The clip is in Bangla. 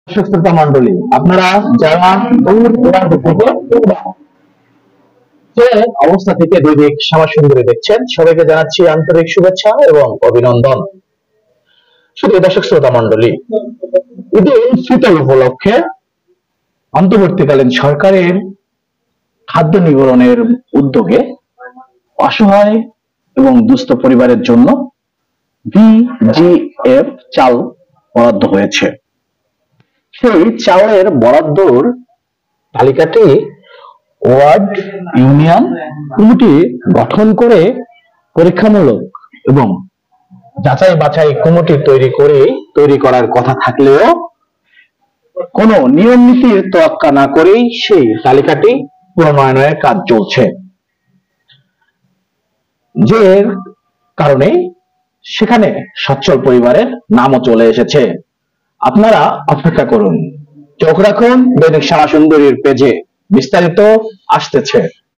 দর্শক শ্রোতা মন্ডলী, আপনারা যারা দূর দূরান্ত থেকে যে অবস্থা থেকে দৈনিক শ্যামা সুন্দরী দেখছেন, সবাইকে জানাচ্ছি আন্তরিক শুভেচ্ছা এবং অভিনন্দন। শুধু দর্শক শ্রোতা মন্ডলী, ঈদুল ফিতর উপলক্ষে অন্তর্বর্তীকালীন সরকারের খাদ্য নিবারণের উদ্যোগে অসহায় এবং দুস্থ পরিবারের জন্য ভিজিএফ চাল বরাদ্দ হয়েছে। সেই চাউলের বরাদ্দর তালিকাটি ওয়ার্ড ইউনিয়ন কমিটি গঠন করে পরীক্ষামূলক এবং যাচাই বাছাই কমিটি তৈরি করার কথা থাকলেও কোনো নিয়ম নীতির তোয়াক্কা না করেই সেই তালিকাটি প্রণয়নের কাজ চলছে, যে কারণে সেখানে সচ্ছল পরিবারের নামও চলে এসেছে। আপনারা অপেক্ষা করুন, চোখ রাখুন দৈনিক শ্যামা সুন্দরীর পেজে, বিস্তারিত আসতেছে।